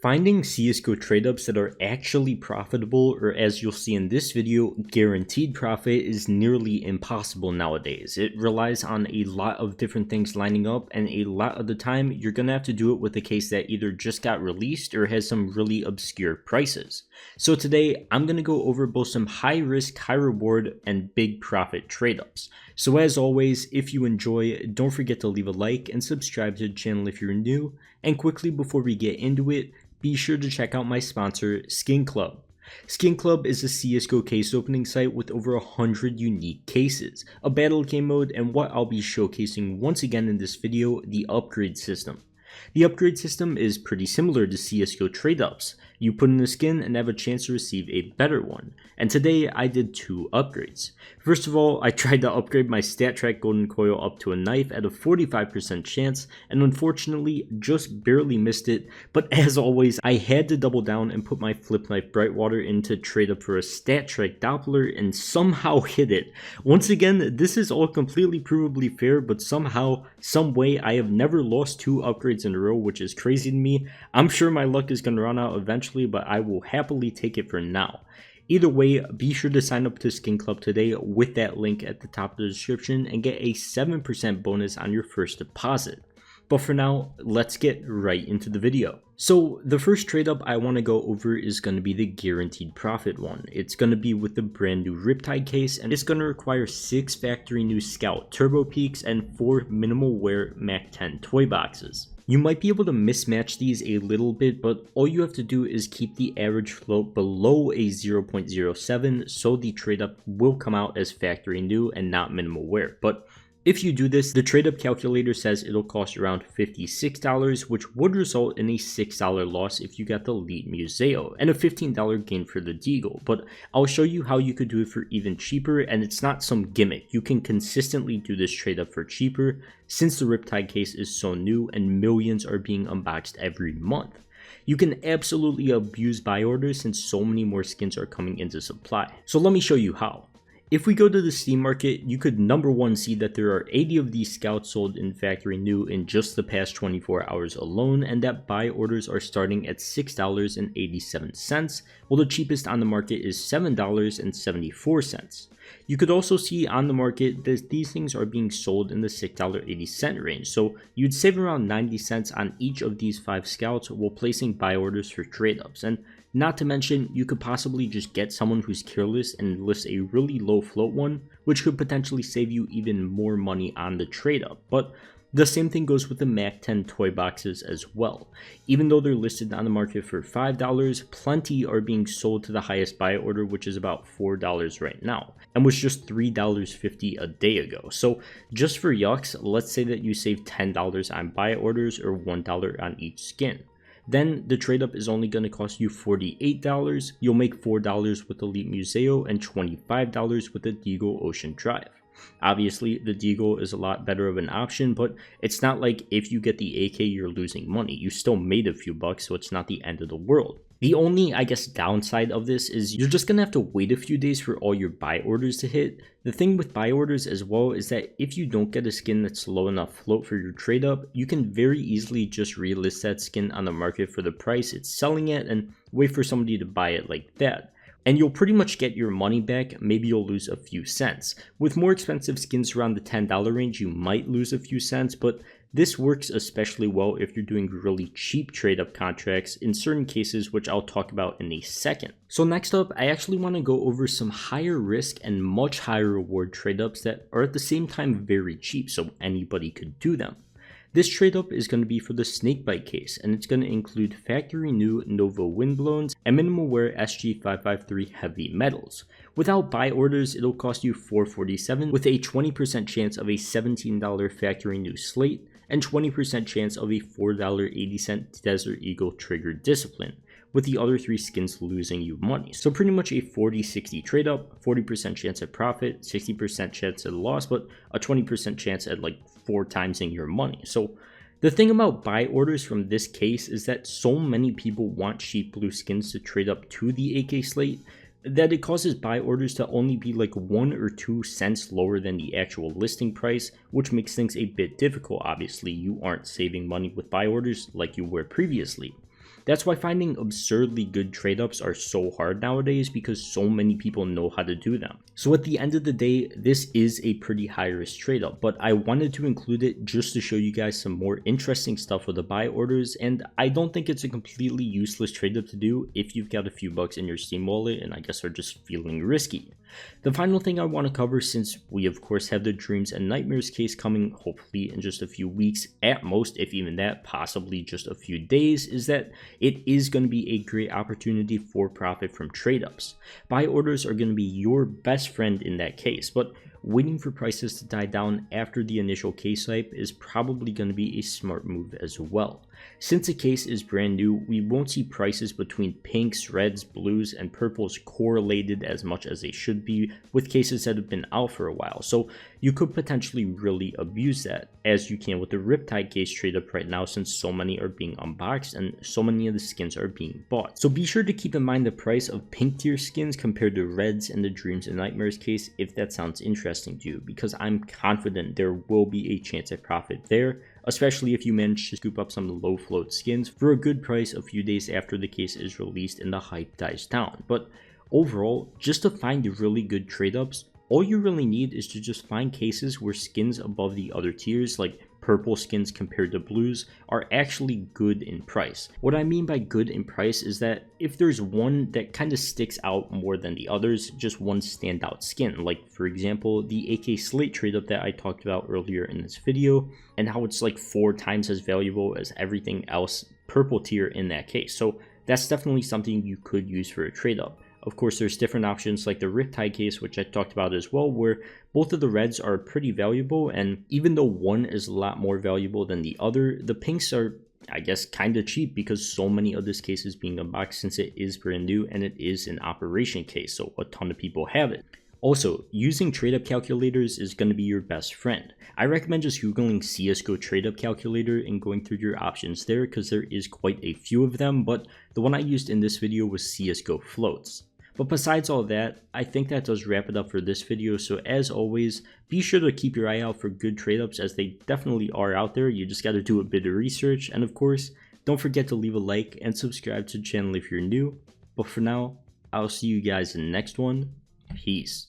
Finding CSGO trade-ups that are actually profitable, or as you'll see in this video, guaranteed profit, is nearly impossible nowadays. It relies on a lot of different things lining up, and a lot of the time you're gonna have to do it with a case that either just got released or has some really obscure prices. So today I'm gonna go over both some high risk, high reward, and big profit trade-ups. So as always, if you enjoy, don't forget to leave a like and subscribe to the channel if you're new. And quickly before we get into it, be sure to check out my sponsor, Skin Club. Skin Club is a CSGO case opening site with over 100 unique cases, a battle game mode, and what I'll be showcasing once again in this video, the upgrade system. The upgrade system is pretty similar to CSGO Tradeups. You put in a skin and have a chance to receive a better one. And today I did two upgrades. First of all, I tried to upgrade my StatTrak Golden Coil up to a knife at a 45% chance, and unfortunately just barely missed it. But as always, I had to double down and put my Flip Knife Brightwater into trade up for a StatTrak Doppler and somehow hit it. Once again, this is all completely provably fair, but somehow, some way, I have never lost two upgrades in a row, which is crazy to me. I'm sure my luck is going to run out eventually, but I will happily take it for now. Either way, be sure to sign up to Skin Club today with that link at the top of the description and get a 7% bonus on your first deposit. But for now, let's get right into the video. So the first trade up I want to go over is going to be the guaranteed profit one. It's going to be with the brand new Riptide case, and it's going to require 6 factory new Scout Turbo Peaks and 4 minimal wear Mac 10 toy boxes. You might be able to mismatch these a little bit, but all you have to do is keep the average float below a 0.07, so the trade up will come out as factory new and not minimal wear. But if you do this, the trade up calculator says it'll cost around $56, which would result in a $6 loss if you got the Elite Museo, and a $15 gain for the Deagle. But I'll show you how you could do it for even cheaper, and it's not some gimmick. You can consistently do this trade up for cheaper, since the Riptide case is so new and millions are being unboxed every month. You can absolutely abuse buy orders since so many more skins are coming into supply. So let me show you how. If we go to the Steam market, you could number one see that there are 80 of these scouts sold in factory new in just the past 24 hours alone, and that buy orders are starting at $6.87, while the cheapest on the market is $7.74. You could also see on the market that these things are being sold in the $6.80 range, so you'd save around 90 cents on each of these 5 scouts while placing buy orders for trade ups. And not to mention, you could possibly just get someone who's careless and list a really low float one, which could potentially save you even more money on the trade up. But the same thing goes with the Mac 10 toy boxes as well. Even though they're listed on the market for $5, plenty are being sold to the highest buy order, which is about $4 right now, and was just $3.50 a day ago. So just for yucks, let's say that you save $10 on buy orders or $1 on each skin. Then the trade up is only going to cost you $48. You'll make $4 with Elite Museo and $25 with the Deagle Ocean Drive. Obviously, the Deagle is a lot better of an option, but it's not like if you get the AK you're losing money. You still made a few bucks, so it's not the end of the world. The only, I guess, downside of this is you're just gonna have to wait a few days for all your buy orders to hit. The thing with buy orders as well is that if you don't get a skin that's low enough float for your trade up, you can very easily just relist that skin on the market for the price it's selling at and wait for somebody to buy it like that. And you'll pretty much get your money back, maybe you'll lose a few cents. With more expensive skins around the $10 range, you might lose a few cents, but this works especially well if you're doing really cheap trade-up contracts in certain cases, which I'll talk about in a second. So next up, I actually want to go over some higher risk and much higher reward trade-ups that are at the same time very cheap, so anybody could do them. This trade up is going to be for the Snakebite case, and it's going to include factory new Nova Windblowns and minimal wear SG553 heavy metals. Without buy orders, it'll cost you $4.47 with a 20% chance of a $17 factory new slate and 20% chance of a $4.80 Desert Eagle trigger discipline, with the other 3 skins losing you money. So pretty much a 40-60 trade up, 40% chance at profit, 60% chance at loss, but a 20% chance at like 4 times in your money. So the thing about buy orders from this case is that so many people want cheap blue skins to trade up to the AK slate that it causes buy orders to only be like 1 or 2 cents lower than the actual listing price, which makes things a bit difficult. Obviously, you aren't saving money with buy orders like you were previously. That's why finding absurdly good trade ups are so hard nowadays, because so many people know how to do them. So at the end of the day, this is a pretty high risk trade up, but I wanted to include it just to show you guys some more interesting stuff with the buy orders, and I don't think it's a completely useless trade up to do if you've got a few bucks in your Steam wallet and I guess are just feeling risky. The final thing I want to cover, since we of course have the Dreams and Nightmares case coming hopefully in just a few weeks, at most, if even that, possibly just a few days, is that it is going to be a great opportunity for profit from trade ups. Buy orders are going to be your best friend in that case, but waiting for prices to die down after the initial case hype is probably going to be a smart move as well. Since the case is brand new, we won't see prices between pinks, reds, blues, and purples correlated as much as they should be with cases that have been out for a while, so you could potentially really abuse that, as you can with the Riptide case trade up right now, since so many are being unboxed and so many of the skins are being bought. So be sure to keep in mind the price of pink tier skins compared to reds in the Dreams and Nightmares case if that sounds interesting to you, because I'm confident there will be a chance at profit there, especially if you manage to scoop up some low float skins for a good price a few days after the case is released and the hype dies down. But overall, just to find really good trade ups, all you really need is to just find cases where skins above the other tiers, like purple skins compared to blues, are actually good in price. What I mean by good in price is that if there's one that kind of sticks out more than the others, just one standout skin, like for example the AK Slate trade up that I talked about earlier in this video, and how it's like 4 times as valuable as everything else purple tier in that case. So that's definitely something you could use for a trade up. Of course, there's different options like the Riptide case, which I talked about as well, where both of the reds are pretty valuable, and even though one is a lot more valuable than the other, the pinks are, I guess, kind of cheap because so many of this case is being unboxed since it is brand new and it is an operation case, so a ton of people have it. Also, using trade-up calculators is going to be your best friend. I recommend just googling CSGO trade-up calculator and going through your options there, because there is quite a few of them, but the one I used in this video was CSGO floats. But besides all that, I think that does wrap it up for this video, so as always, be sure to keep your eye out for good trade-ups, as they definitely are out there. You just got to do a bit of research, and of course, don't forget to leave a like and subscribe to the channel if you're new. But for now, I'll see you guys in the next one. Peace.